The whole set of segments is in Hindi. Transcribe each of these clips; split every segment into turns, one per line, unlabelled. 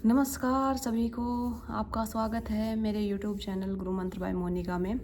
नमस्कार सभी को। आपका स्वागत है मेरे YouTube चैनल गुरु मंत्र बाय मोनिका में।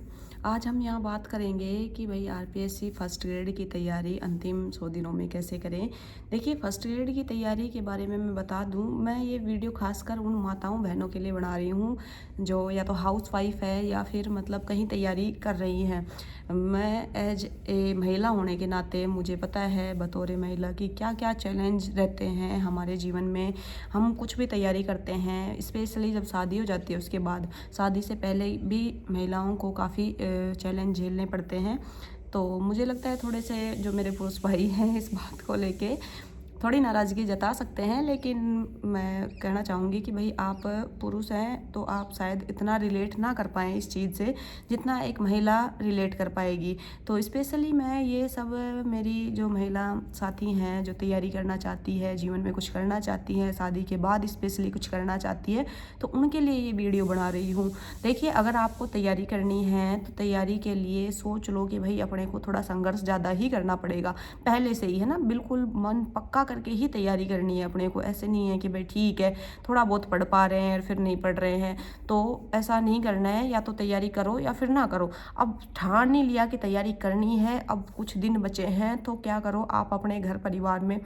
आज हम यहाँ बात करेंगे कि भाई आरपीएससी फर्स्ट ग्रेड की तैयारी अंतिम 100 दिनों में कैसे करें। देखिए, फर्स्ट ग्रेड की तैयारी के बारे में मैं बता दूँ, मैं ये वीडियो खासकर उन माताओं बहनों के लिए बना रही हूँ जो या तो हाउस वाइफ है या फिर मतलब कहीं तैयारी कर रही हैं। मैं एज ए महिला होने के नाते मुझे पता है बतौर महिला कि क्या क्या चैलेंज रहते हैं हमारे जीवन में। हम कुछ भी तैयारी करते हैं, स्पेशली जब शादी हो जाती है उसके बाद, शादी से पहले भी महिलाओं को काफ़ी चैलेंज झेलने पड़ते हैं। तो मुझे लगता है थोड़े से जो मेरे पुरुष भाई हैं इस बात को लेके थोड़ी नाराज़गी जता सकते हैं, लेकिन मैं कहना चाहूँगी कि भाई आप पुरुष हैं तो आप शायद इतना रिलेट ना कर पाएँ इस चीज़ से जितना एक महिला रिलेट कर पाएगी। तो स्पेशली मैं ये सब मेरी जो महिला साथी हैं जो तैयारी करना चाहती है, जीवन में कुछ करना चाहती हैं, शादी के बाद स्पेशली कुछ करना चाहती है, तो उनके लिए ये वीडियो बना रही हूँ। देखिए, अगर आपको तैयारी करनी है तो तैयारी के लिए सोच लो कि भाई अपने को थोड़ा संघर्ष ज़्यादा ही करना पड़ेगा पहले से ही, है ना। बिल्कुल मन पक्का करके ही तैयारी करनी है अपने को। ऐसे नहीं है कि भाई ठीक है थोड़ा बहुत पढ़ पा रहे हैं और फिर नहीं पढ़ रहे हैं, तो ऐसा नहीं करना है। या तो तैयारी करो या फिर ना करो। अब ठान नहीं लिया कि तैयारी करनी है, अब कुछ दिन बचे हैं, तो क्या करो आप अपने घर परिवार में,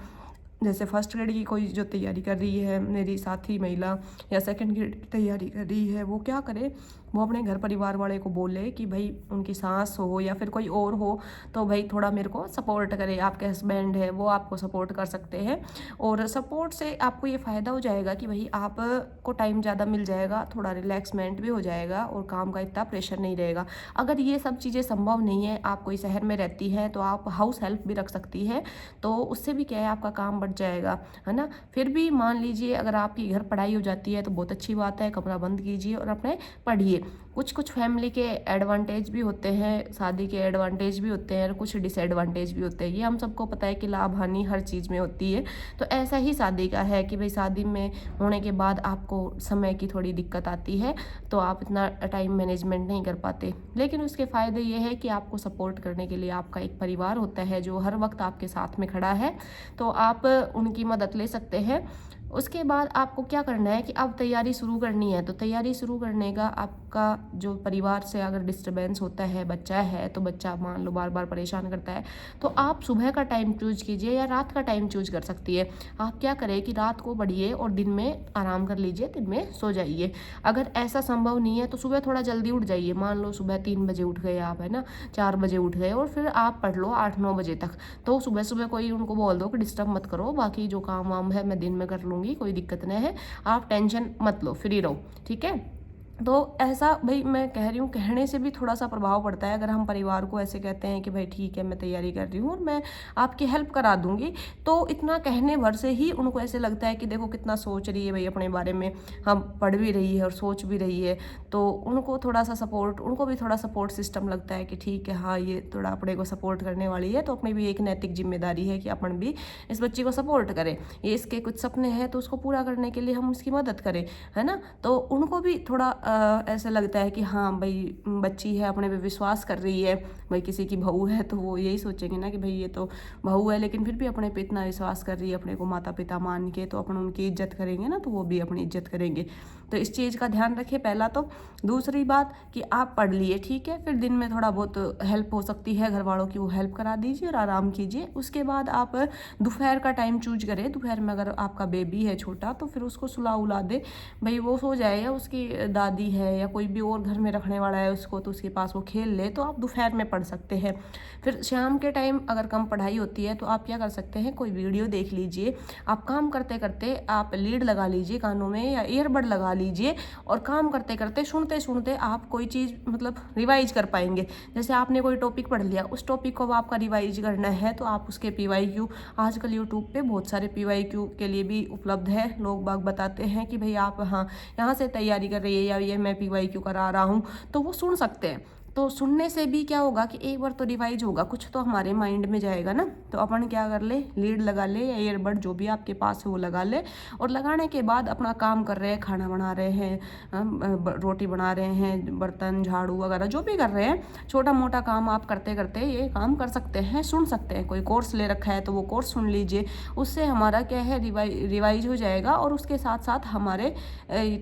जैसे फर्स्ट ग्रेड की कोई जो तैयारी कर रही है मेरी साथी महिला, या सेकंड ग्रेड की तैयारी कर रही है, वो क्या करे, वो अपने घर परिवार वाले को बोले कि भाई उनकी सास हो या फिर कोई और हो तो भाई थोड़ा मेरे को सपोर्ट करे। आपके हस्बैंड है वो आपको सपोर्ट कर सकते हैं, और सपोर्ट से आपको ये फ़ायदा हो जाएगा कि भाई आपको टाइम ज़्यादा मिल जाएगा, थोड़ा रिलैक्समेंट भी हो जाएगा और काम का इतना प्रेशर नहीं रहेगा। अगर ये सब चीज़ें संभव नहीं है, आप कोई शहर में रहती हैं तो आप हाउस हेल्प भी रख सकती है, तो उससे भी क्या है आपका काम बढ़ जाएगा, है ना। फिर भी मान लीजिए अगर आपकी घर पढ़ाई हो जाती है तो बहुत अच्छी बात है, कमरा बंद कीजिए और अपने पढ़िए। कुछ कुछ फैमिली के एडवांटेज भी होते हैं, शादी के एडवांटेज भी होते हैं और कुछ डिसएडवांटेज भी होते हैं। ये हम सबको पता है कि लाभ हानि हर चीज़ में होती है। तो ऐसा ही शादी का है कि भाई शादी में होने के बाद आपको समय की थोड़ी दिक्कत आती है, तो आप इतना टाइम मैनेजमेंट नहीं कर पाते। लेकिन उसके फ़ायदे ये है कि आपको सपोर्ट करने के लिए आपका एक परिवार होता है जो हर वक्त आपके साथ में खड़ा है, तो आप उनकी मदद ले सकते हैं। उसके बाद आपको क्या करना है कि अब तैयारी शुरू करनी है, तो तैयारी शुरू करने का आपका जो परिवार से अगर डिस्टर्बेंस होता है, बच्चा है तो बच्चा मान लो बार बार परेशान करता है, तो आप सुबह का टाइम चूज कीजिए या रात का टाइम चूज कर सकती है। आप क्या करें कि रात को पढ़िए और दिन में आराम कर लीजिए, दिन में सो जाइए। अगर ऐसा संभव नहीं है तो सुबह थोड़ा जल्दी उठ जाइए। मान लो सुबह 3 बजे उठ गए आप, है ना, 4 बजे उठ गए, और फिर आप पढ़ लो 8-9 बजे तक। तो सुबह सुबह कोई उनको बोल दो कि डिस्टर्ब मत करो, बाकी जो काम वाम है मैं दिन में कर लूँगी, कोई दिक्कत नहीं है, आप टेंशन मत लो, फ्री रहो, ठीक है। तो ऐसा भाई मैं कह रही हूँ, कहने से भी थोड़ा सा प्रभाव पड़ता है। अगर हम परिवार को ऐसे कहते हैं कि भाई ठीक है मैं तैयारी कर रही हूँ और मैं आपकी हेल्प करा दूंगी, तो इतना कहने भर से ही उनको ऐसे लगता है कि देखो कितना सोच रही है भाई अपने बारे में, हम पढ़ भी रही है और सोच भी रही है, तो उनको थोड़ा सा सपोर्ट, उनको भी थोड़ा सपोर्ट सिस्टम लगता है कि ठीक है हाँ ये थोड़ा अपने को सपोर्ट करने वाली है, तो अपनी भी एक नैतिक जिम्मेदारी है कि अपन भी इस बच्ची को सपोर्ट करें। ये इसके कुछ सपने हैं तो उसको पूरा करने के लिए हम उसकी मदद करें, है ना। तो उनको भी थोड़ा ऐसा लगता है कि हाँ भाई बच्ची है, अपने पे विश्वास कर रही है। भाई किसी की बहू है तो वो यही सोचेंगे ना कि भाई ये तो बहू है लेकिन फिर भी अपने पे इतना विश्वास कर रही है, अपने को माता पिता मान के, तो अपन उनकी इज्जत करेंगे ना, तो वो भी अपनी इज्जत करेंगे। तो इस चीज़ का ध्यान रखिए पहला तो। दूसरी बात कि आप पढ़ लिए ठीक है, फिर दिन में थोड़ा बहुत हेल्प हो सकती है घर वालों की, वो हेल्प करा दीजिए और आराम कीजिए। उसके बाद आप दोपहर का टाइम चूज करें। दोपहर में अगर आपका बेबी है छोटा तो फिर उसको सुला उला दे, भाई वो सो जाए, या उसकी दादी है या कोई भी और घर में रखने वाला है उसको, तो उसके पास वो खेल ले, तो आप दोपहर में पढ़ सकते हैं। फिर शाम के टाइम अगर कम पढ़ाई होती है तो आप क्या कर सकते हैं, कोई वीडियो देख लीजिए। आप काम करते करते आप लीड लगा लीजिए कानों में या ईयरबड लगा लीजिए, और काम करते करते सुनते सुनते आप कोई चीज़ मतलब रिवाइज कर पाएंगे। जैसे आपने कोई टॉपिक पढ़ लिया, उस टॉपिक को अब आपका रिवाइज करना है, तो आप उसके PYQ, आजकल यूट्यूब पे बहुत सारे PYQ के लिए भी उपलब्ध है। लोग बाग बताते हैं कि भाई आप हाँ यहाँ से तैयारी कर रही है या ये मैं PYQ करा रहा हूँ, तो वो सुन सकते हैं। तो सुनने से भी क्या होगा कि एक बार तो रिवाइज होगा, कुछ तो हमारे माइंड में जाएगा ना। तो अपन क्या कर ले, लीड लगा ले या ईयरबड जो भी आपके पास है वो लगा ले, और लगाने के बाद अपना काम कर रहे हैं, खाना बना रहे हैं, रोटी बना रहे हैं, बर्तन झाड़ू वगैरह जो भी कर रहे हैं, छोटा मोटा काम आप करते करते ये काम कर सकते हैं, सुन सकते हैं। कोई कोर्स ले रखा है तो वो कोर्स सुन लीजिए, उससे हमारा क्या है रिवाइज हो जाएगा, और उसके साथ साथ हमारे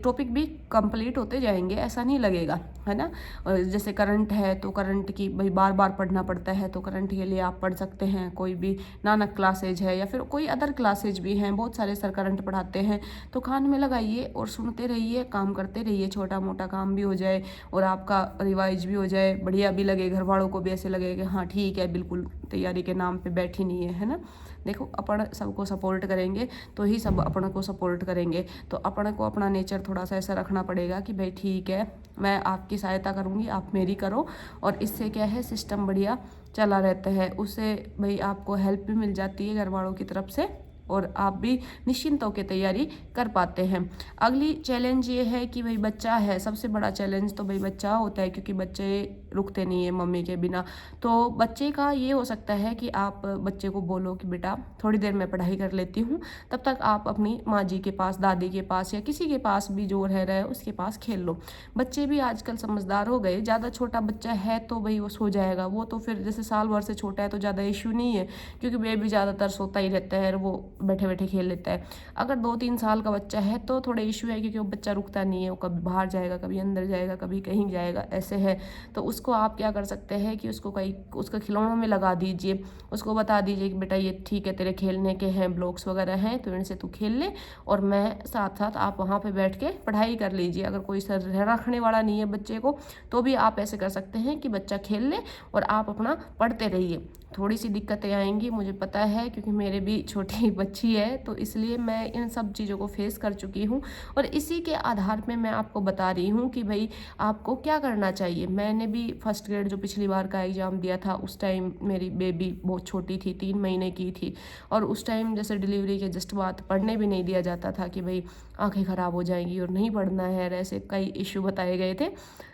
टॉपिक भी कंप्लीट होते जाएंगे, ऐसा नहीं लगेगा, है ना। जैसे करंट है तो करंट की भाई बार बार पढ़ना पड़ता है, तो करंट के लिए आप पढ़ सकते हैं, कोई भी नानक क्लासेज है या फिर कोई अदर क्लासेज भी हैं, बहुत सारे सर करंट पढ़ाते हैं, तो कान में लगाइए और सुनते रहिए, काम करते रहिए, छोटा मोटा काम भी हो जाए और आपका रिवाइज भी हो जाए, बढ़िया भी लगे, घर वालों को भी ऐसे लगे कि हाँ ठीक है, बिल्कुल तैयारी के नाम पे बैठी नहीं है ना। देखो अपन सबको सपोर्ट करेंगे तो ही सब अपन को सपोर्ट करेंगे, तो अपन को अपना नेचर थोड़ा सा ऐसा रखना पड़ेगा कि भाई ठीक है, मैं आपकी सहायता करूँगी, आप मेरी करो, और इससे क्या है सिस्टम बढ़िया चला रहता है, उससे भाई आपको हेल्प भी मिल जाती है घर वालों की तरफ से, और आप भी निश्चिंत होकर तैयारी कर पाते हैं। अगली चैलेंज ये है कि भाई बच्चा है, सबसे बड़ा चैलेंज तो भाई बच्चा होता है, क्योंकि बच्चे रुकते नहीं है मम्मी के बिना। तो बच्चे का ये हो सकता है कि आप बच्चे को बोलो कि बेटा थोड़ी देर मैं पढ़ाई कर लेती हूँ, तब तक आप अपनी माँ जी के पास, दादी के पास या किसी के पास भी जो रह रहा है उसके पास खेल लो। बच्चे भी आजकल समझदार हो गए, ज़्यादा छोटा बच्चा है तो भाई वो सो जाएगा, वो तो फिर जैसे साल भर से छोटा है तो ज़्यादा इश्यू नहीं है, क्योंकि बेबी ज़्यादातर सोता ही रहता है और वो बैठे बैठे खेल लेता है। अगर 2-3 साल का बच्चा है तो थोड़ा इशू है, क्योंकि वो बच्चा रुकता नहीं है, वो कभी बाहर जाएगा, कभी अंदर जाएगा, कभी कहीं जाएगा, ऐसे है। तो उसको आप क्या कर सकते हैं कि उसको कहीं उसका खिलौनों में लगा दीजिए, उसको बता दीजिए कि बेटा ये ठीक है, तेरे खेलने के हैं, ब्लॉक्स वगैरह हैं, तो इनसे तू खेल ले, और मैं साथ साथ आप वहाँ पे बैठ के पढ़ाई कर लीजिए। अगर कोई सर रखने वाला नहीं है बच्चे को, तो भी आप ऐसे कर सकते हैं कि बच्चा खेल ले और आप अपना पढ़ते रहिए। थोड़ी सी दिक्कतें आएंगी, मुझे पता है, क्योंकि मेरे भी छोटी बच्ची है, तो इसलिए मैं इन सब चीज़ों को फेस कर चुकी हूँ, और इसी के आधार पे मैं आपको बता रही हूँ कि भाई आपको क्या करना चाहिए। मैंने भी फर्स्ट ग्रेड जो पिछली बार का एग्ज़ाम दिया था, उस टाइम मेरी बेबी बहुत छोटी थी, 3 महीने की थी, और उस टाइम जैसे डिलीवरी के जस्ट बाद पढ़ने भी नहीं दिया जाता था कि भाई आँखें ख़राब हो जाएंगी और नहीं पढ़ना है, ऐसे कई इश्यू बताए गए थे।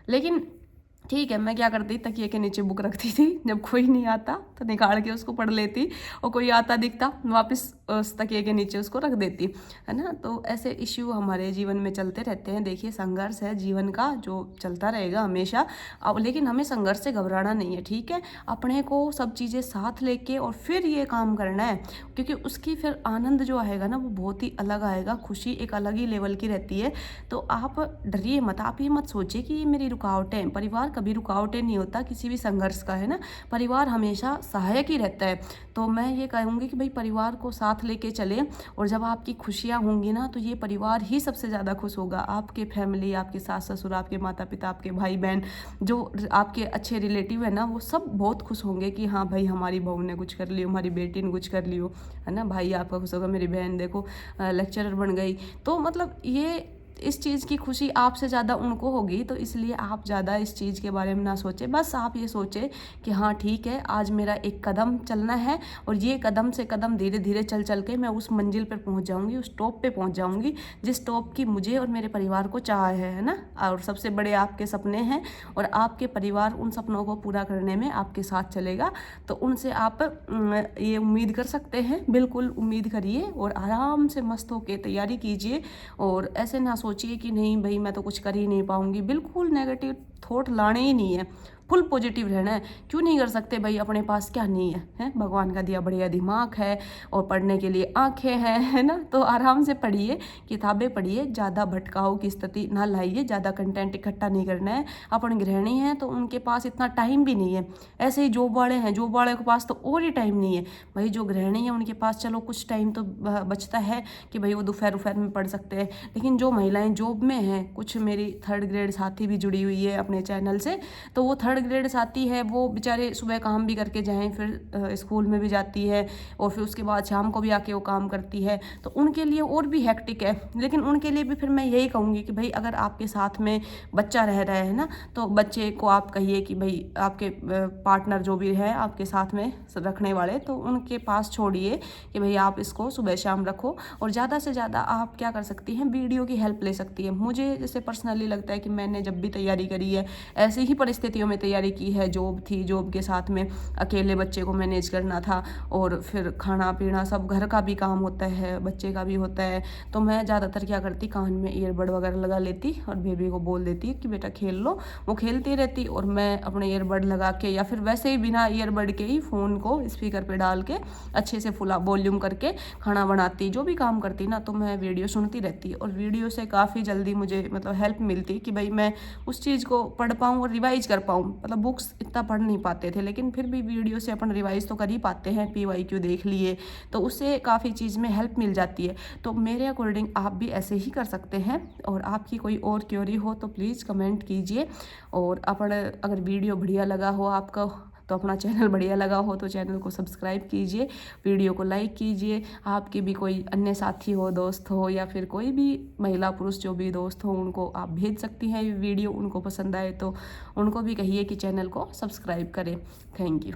लेकिन ठीक है, मैं क्या करती, तकिए के नीचे बुक रखती थी, जब कोई नहीं आता तो निकाल के उसको पढ़ लेती, और कोई आता दिखता वापस उस तकिए के नीचे उसको रख देती, है ना। तो ऐसे इश्यू हमारे जीवन में चलते रहते हैं। देखिए संघर्ष है जीवन का, जो चलता रहेगा हमेशा। अब लेकिन हमें संघर्ष से घबराना नहीं है, ठीक है। अपने को सब चीज़ें साथ लेके और फिर ये काम करना है, क्योंकि उसकी फिर आनंद जो आएगा ना वो बहुत ही अलग आएगा, खुशी एक अलग ही लेवल की रहती है। तो आप डरिए मत, आप ये मत सोचिए कि ये मेरी रुकावटें, परिवार कभी रुकावटें नहीं होता किसी भी संघर्ष का, है ना। परिवार हमेशा सहायक ही रहता है। तो मैं ये कहूँगी कि भाई परिवार को साथ लेके चलें, और जब आपकी खुशियाँ होंगी ना तो ये परिवार ही सबसे ज़्यादा खुश होगा। आपके फैमिली, आपके सास ससुर, आपके माता पिता, आपके भाई बहन, जो आपके अच्छे रिलेटिव है ना, वो सब बहुत खुश होंगे कि हाँ भाई हमारी बहू ने कुछ कर लियो, हमारी बेटी ने कुछ कर लियो, है ना। भाई आपका खुश होगा, मेरी बहन देखो लेक्चरर बन गई। तो मतलब ये इस चीज़ की खुशी आपसे ज़्यादा उनको होगी, तो इसलिए आप ज़्यादा इस चीज़ के बारे में ना सोचें। बस आप ये सोचें कि हाँ ठीक है, आज मेरा एक कदम चलना है, और ये कदम से कदम धीरे धीरे चल चल के मैं उस मंजिल पर पहुंच जाऊंगी, उस टॉप पे पहुंच जाऊंगी जिस टॉप की मुझे और मेरे परिवार को चाह है ना। और सबसे बड़े आपके सपने हैं, और आपके परिवार उन सपनों को पूरा करने में आपके साथ चलेगा। तो उनसे आप ये उम्मीद कर सकते हैं, बिल्कुल उम्मीद करिए, और आराम से मस्त होकर तैयारी कीजिए। और ऐसे ना सोचिए कि नहीं भाई मैं तो कुछ कर ही नहीं पाऊंगी, बिल्कुल नेगेटिव थॉट लाने ही नहीं है, फुल पॉजिटिव रहना है। क्यों नहीं कर सकते भाई, अपने पास क्या नहीं है, भगवान का दिया बढ़िया दिमाग है, और पढ़ने के लिए आंखें हैं, है ना। तो आराम से पढ़िए, किताबें पढ़िए, ज़्यादा भटकाऊ की स्थिति ना लाइए, ज़्यादा कंटेंट इकट्ठा नहीं करना है। अपन गृहिणी हैं तो उनके पास इतना टाइम भी नहीं है। ऐसे ही जॉब वाले हैं, जॉब वाले के पास तो और ही टाइम नहीं है। भाई जो गृहिणी है उनके पास चलो कुछ टाइम तो बचता है कि भाई वो दोपहर में पढ़ सकते हैं। लेकिन जो महिलाएं जॉब में हैं, कुछ मेरी 3rd ग्रेड साथी भी जुड़ी हुई है अपने चैनल से, तो वो 3rd ग्रेड साथी है, वो बेचारे सुबह काम भी करके जाएं, फिर स्कूल में भी जाती है, और फिर उसके बाद शाम को भी आके वो काम करती है, तो उनके लिए और भी हेक्टिक है। लेकिन उनके लिए भी फिर मैं यही कहूँगी कि भाई अगर आपके साथ में बच्चा रह रहा है ना, तो बच्चे को आप कहिए कि भाई आपके पार्टनर जो भी है आपके साथ में रखने वाले, तो उनके पास छोड़िए कि भाई आप इसको सुबह शाम रखो। और ज़्यादा से ज़्यादा आप क्या कर सकती हैं, वीडियो की हेल्प ले सकती है। मुझे जैसे पर्सनली लगता है कि मैंने जब भी तैयारी करी है ऐसी ही परिस्थितियों में तैयारी तैयारी की है, जॉब थी, जॉब के साथ में अकेले बच्चे को मैनेज करना था, और फिर खाना पीना सब घर का भी काम होता है, बच्चे का भी होता है। तो मैं ज़्यादातर क्या करती, कान में ईयरबड वगैरह लगा लेती और बेबी को बोल देती कि बेटा खेल लो। वो खेलती रहती और मैं अपने ईयरबड लगा के या फिर वैसे ही बिना ईयरबड के ही फ़ोन को स्पीकर पे डाल के अच्छे से फुला वॉल्यूम करके खाना बनाती, जो भी काम करती ना, तो मैं वीडियो सुनती रहती। और वीडियो से काफ़ी जल्दी मुझे मतलब हेल्प मिलती कि भाई मैं उस चीज़ को पढ़ पाऊँ और रिवाइज कर पाऊँ। मतलब बुक्स इतना पढ़ नहीं पाते थे, लेकिन फिर भी वीडियो से अपन रिवाइज तो कर ही पाते हैं, PYQ देख लिए, तो उससे काफ़ी चीज़ में हेल्प मिल जाती है। तो मेरे अकॉर्डिंग आप भी ऐसे ही कर सकते हैं। और आपकी कोई और क्वेरी हो तो प्लीज़ कमेंट कीजिए। और अपन अगर वीडियो बढ़िया लगा हो आपका, तो अपना चैनल बढ़िया लगा हो तो चैनल को सब्सक्राइब कीजिए, वीडियो को लाइक कीजिए। आपके भी कोई अन्य साथी हो, दोस्त हो, या फिर कोई भी महिला पुरुष जो भी दोस्त हो, उनको आप भेज सकती हैं ये वीडियो, उनको पसंद आए तो उनको भी कहिए कि चैनल को सब्सक्राइब करें। Thank you.